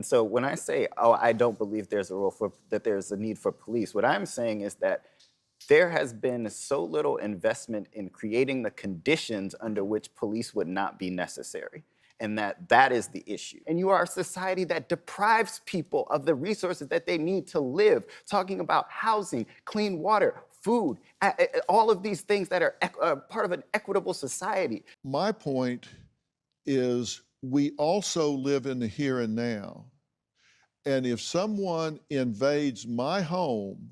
So when I say, oh, I don't believe there's a role for that there's a need for police, what I'm saying is that there has been so little investment in creating the conditions under which police would not be necessary. And that is the issue. And you are a society that deprives people of the resources that they need to live, talking about housing, clean water, food, all of these things that are part of an equitable society. My point is we also live in the here and now. And if someone invades my home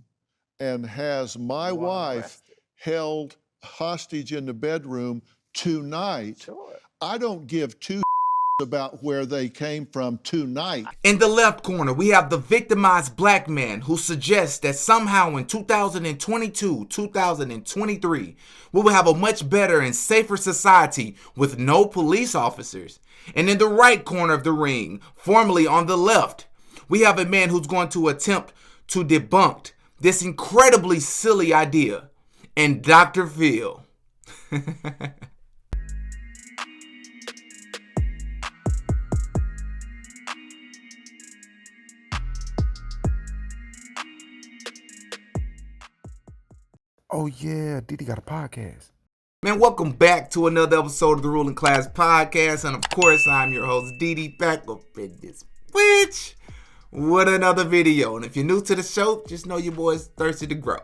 and has my wife held hostage in the bedroom tonight, I don't give two about where they came from tonight. In the left corner, we have the victimized black man who suggests that somehow in 2022, 2023, we will have a much better and safer society with no police officers. And in the right corner of the ring, formerly on the left, we have a man who's going to attempt to debunk this incredibly silly idea, and Dr. Phil. Oh yeah, Didi got a podcast. Man, welcome back to another episode of the Ruling Class Podcast, and of course, I'm your host, Didi, back up in this bitch with another video. And if you're new to the show, just know your boy's thirsty to grow.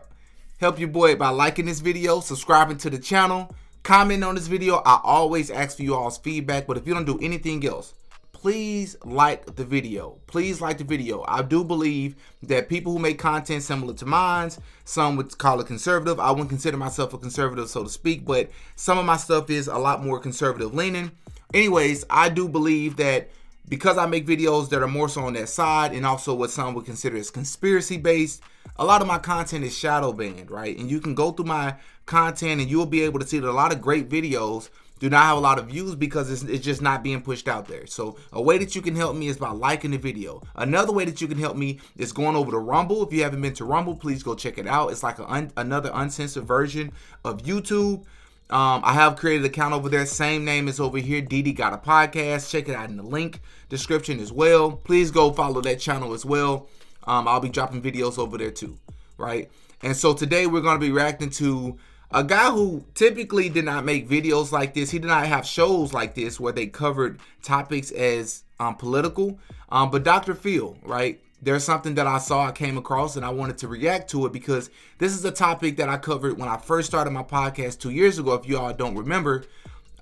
Help your boy by liking this video, subscribing to the channel, comment on this video. I always ask for you all's feedback, but if you don't do anything else, please like the video. Please like the video. I do believe that people who make content similar to mine, some would call it conservative. I wouldn't consider myself a conservative, so to speak, but some of my stuff is a lot more conservative leaning. Anyways, I do believe that because I make videos that are more so on that side, and also what some would consider as conspiracy based, a lot of my content is shadow banned, right? And you can go through my content and you'll be able to see that a lot of great videos do not have a lot of views because it's just not being pushed out there. So a way that you can help me is by liking the video. Another way that you can help me is going over to Rumble. If you haven't been to Rumble, please go check it out. It's like another uncensored version of YouTube. I have created an account over there, same name as over here, Didi Got a Podcast. Check it out in the link description as well. Please go follow that channel as well. I'll be dropping videos over there too, right? And so today we're going to be reacting to a guy who typically did not make videos like this. He did not have shows like this where they covered topics as political. But Dr. Phil, right? There's something that I came across, and I wanted to react to it because this is a topic that I covered when I first started my podcast 2 years ago. If you all don't remember,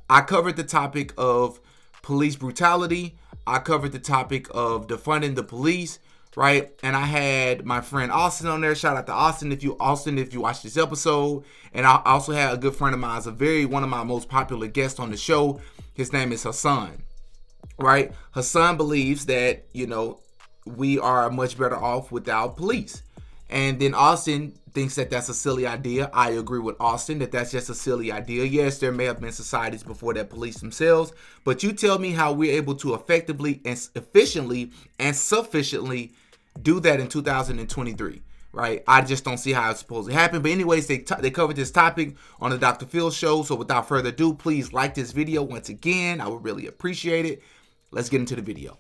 I covered the topic of police brutality. I covered the topic of defunding the police, right? And I had my friend Austin on there. Shout out to Austin if you watched this episode. And I also had a good friend of mine, one of my most popular guests on the show. His name is Hassan, right? Hassan believes that, we are much better off without police. And then Austin thinks that that's a silly idea. I agree with Austin that that's just a silly idea. Yes, there may have been societies before that police themselves, but you tell me how we're able to effectively and efficiently and sufficiently do that in 2023, right? I just don't see how it's supposed to happen. But anyways, they covered this topic on the Dr. Phil show. So without further ado, please like this video once again. I would really appreciate it. Let's get into the video.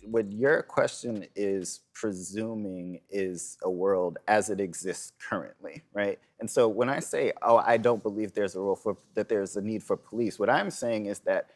What your question is presuming is a world as it exists currently, right? And so when I say, oh, I don't believe there's a need for police, what I'm saying is that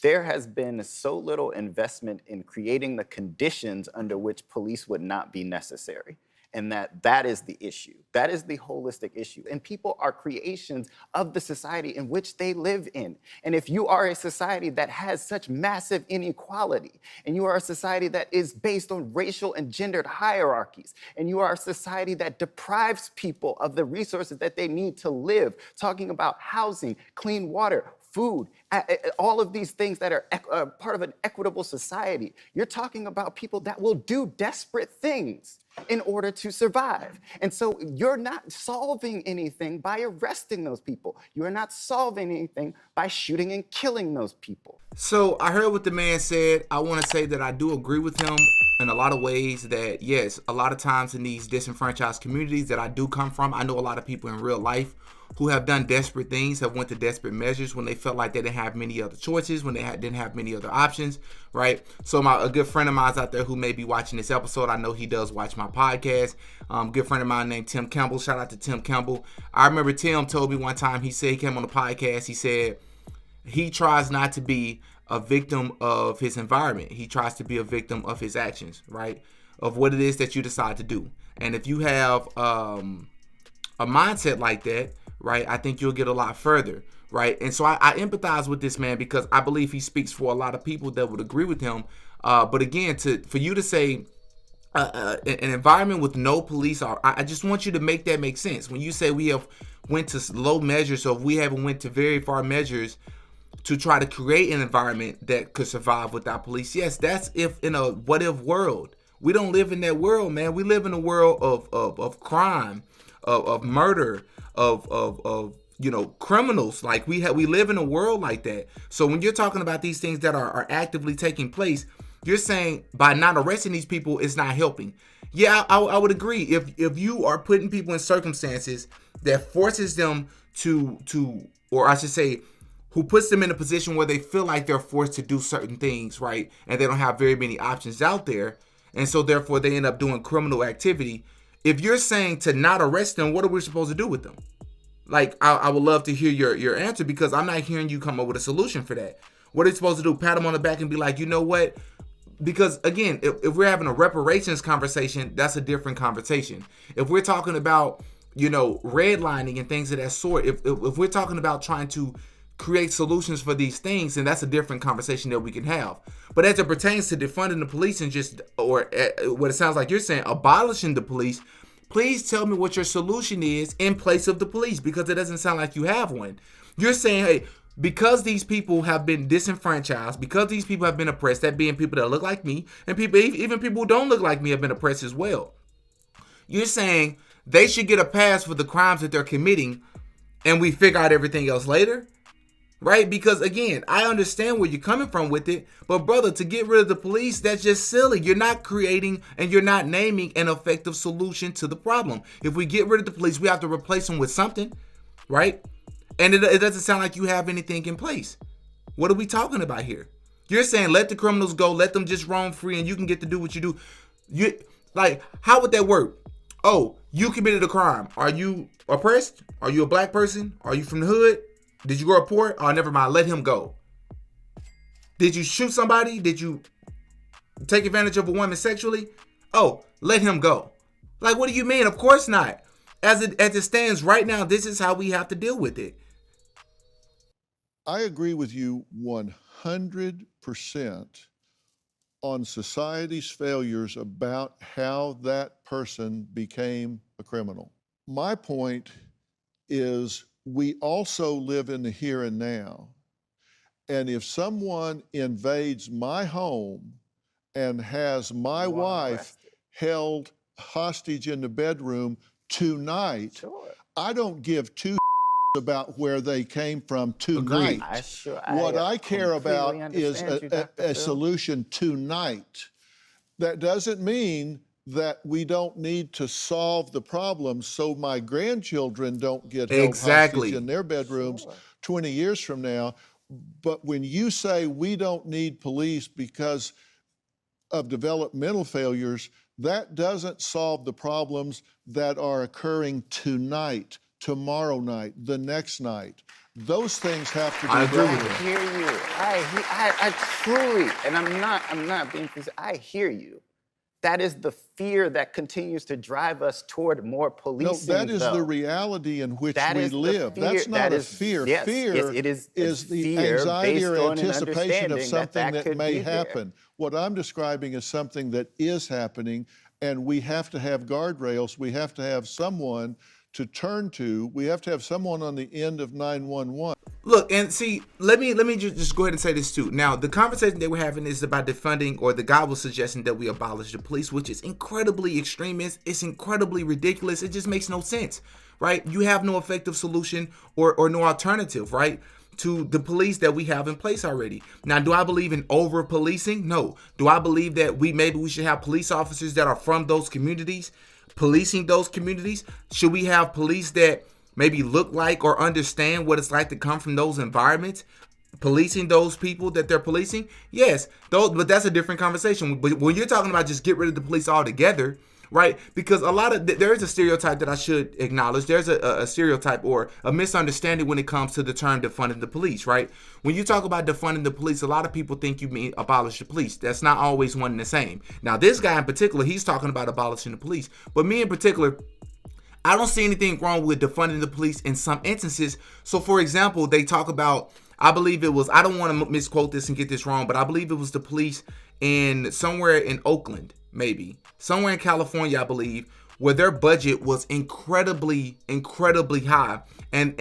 there has been so little investment in creating the conditions under which police would not be necessary. And that is the issue. That is the holistic issue. And people are creations of the society in which they live in. And if you are a society that has such massive inequality, and you are a society that is based on racial and gendered hierarchies, and you are a society that deprives people of the resources that they need to live, talking about housing, clean water, food, all of these things that are part of an equitable society, you're talking about people that will do desperate things in order to survive. And so you're not solving anything by arresting those people. You're not solving anything by shooting and killing those people. So I heard what the man said. I want to say that I do agree with him in a lot of ways that, yes, a lot of times in these disenfranchised communities that I do come from, I know a lot of people in real life who have done desperate things, have went to desperate measures when they felt like they didn't have many other choices, when they didn't have many other options, right? So a good friend of mine out there who may be watching this episode, I know he does watch my podcast. Good friend of mine named Tim Campbell. Shout out to Tim Campbell. I remember Tim told me one time, he said, he came on the podcast, he said he tries not to be a victim of his environment. He tries to be a victim of his actions, right? Of what it is that you decide to do. And if you have a mindset like that, right, I think you'll get a lot further, right? And so I empathize with this man because I believe he speaks for a lot of people that would agree with him. But again, for you to say an environment with no police, I just want you to make that make sense. When you say we have went to low measures, or we haven't went to very far measures to try to create an environment that could survive without police. Yes, that's if in a what if world. We don't live in that world, man. We live in a world of crime, of murder, of criminals. Like we live in a world like that. So when you're talking about these things that are actively taking place, you're saying by not arresting these people, it's not helping. Yeah, I would agree. If you are putting people in circumstances that forces them to, or I should say, who puts them in a position where they feel like they're forced to do certain things, right? And they don't have very many options out there. And so therefore they end up doing criminal activity. If you're saying to not arrest them, what are we supposed to do with them? Like, I would love to hear your answer, because I'm not hearing you come up with a solution for that. What are you supposed to do? Pat them on the back and be like, you know what? Because again, if we're having a reparations conversation, that's a different conversation. If we're talking about, redlining and things of that sort, if we're talking about trying to create solutions for these things, and that's a different conversation that we can have. But as it pertains to defunding the police and what it sounds like you're saying, abolishing the police, please tell me what your solution is in place of the police, because it doesn't sound like you have one. You're saying, hey, because these people have been disenfranchised, because these people have been oppressed, that being people that look like me, and even people who don't look like me have been oppressed as well. You're saying they should get a pass for the crimes that they're committing, and we figure out everything else later? Right? Because again, I understand where you're coming from with it, but brother, to get rid of the police, that's just silly. You're not creating and you're not naming an effective solution to the problem. If we get rid of the police, we have to replace them with something, right? And it doesn't sound like you have anything in place. What are we talking about here? You're saying let the criminals go, let them just roam free, and you can get to do what you do. How would that work? Oh, you committed a crime. Are you oppressed? Are you a black person? Are you from the hood? Did you grow up poor? Oh, never mind. Let him go. Did you shoot somebody? Did you take advantage of a woman sexually? Oh, let him go. Like, what do you mean? Of course not. As it stands right now, this is how we have to deal with it. I agree with you 100% on society's failures about how that person became a criminal. My point is, we also live in the here and now. And if someone invades my home and has my wife held hostage in the bedroom tonight, I don't give two about where they came from tonight. What I care about is a solution tonight. That doesn't mean that we don't need to solve the problem so my grandchildren don't get held hostage in their bedrooms 20 years from now. But when you say we don't need police because of developmental failures, that doesn't solve the problems that are occurring tonight, tomorrow night, the next night. Those things have to be I hear you. I truly, and I'm not being facetious. I hear you. That is the fear that continues to drive us toward more policing. No, that is the reality in which we live. That's not a fear. Yes, fear it is the anxiety or anticipation of something that may happen. What I'm describing is something that is happening, and we have to have guardrails. We have to have someone to turn to. We have to have someone on the end of 911. Look, and see, let me just go ahead and say this too. Now, the conversation that we're having is about defunding, or the guy was suggesting that we abolish the police, which is incredibly extremist. It's incredibly ridiculous. It just makes no sense, right? You have no effective solution or no alternative, right, to the police that we have in place already. Now, do I believe in over-policing? No. Do I believe that maybe we should have police officers that are from those communities, policing those communities? Should we have police that maybe look like or understand what it's like to come from those environments, policing those people that they're policing, yes, but that's a different conversation. But when you're talking about just get rid of the police altogether, right? Because a lot of there is a stereotype that I should acknowledge. There's a stereotype or a misunderstanding when it comes to the term defunding the police, right? When you talk about defunding the police, a lot of people think you mean abolish the police. That's not always one and the same. Now, this guy in particular, he's talking about abolishing the police, but me in particular, I don't see anything wrong with defunding the police in some instances. So, for example, they talk about, I believe it was, I don't want to misquote this and get this wrong, but I believe it was the police in somewhere in Oakland, maybe somewhere in California, I believe, where their budget was incredibly high, and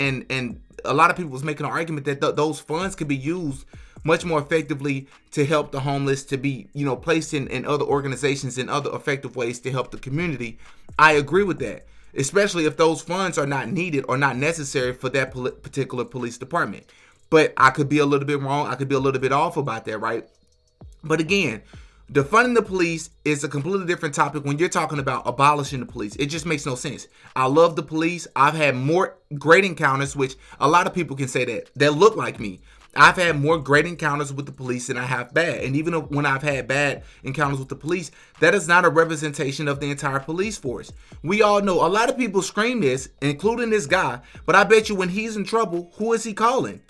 a lot of people was making an argument that those funds could be used much more effectively to help the homeless, to be, placed in other organizations in other effective ways to help the community. I agree with that, especially if those funds are not needed or not necessary for that particular police department. But I could be a little bit wrong. I could be a little bit off about that, right? But again, defunding the police is a completely different topic when you're talking about abolishing the police. It just makes no sense. I love the police. I've had more great encounters, which a lot of people can say that look like me. I've had more great encounters with the police than I have bad. And even when I've had bad encounters with the police, that is not a representation of the entire police force. We all know a lot of people scream this, including this guy, but I bet you when he's in trouble, who is he calling?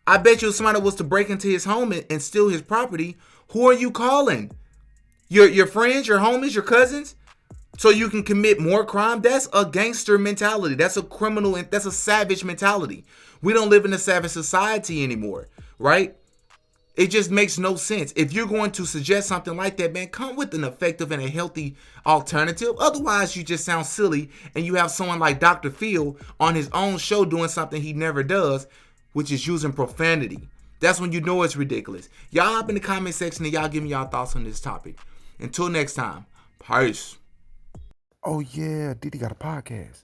I bet you if somebody was to break into his home and steal his property, who are you calling? Your friends, your homies, your cousins? So you can commit more crime? That's a gangster mentality. That's a criminal, and that's a savage mentality. We don't live in a savage society anymore, right? It just makes no sense. If you're going to suggest something like that, man, come with an effective and a healthy alternative. Otherwise, you just sound silly, and you have someone like Dr. Phil on his own show doing something he never does, which is using profanity. That's when you know it's ridiculous. Y'all hop in the comment section and y'all give me y'all thoughts on this topic. Until next time, peace. Oh yeah, Diddy got a podcast.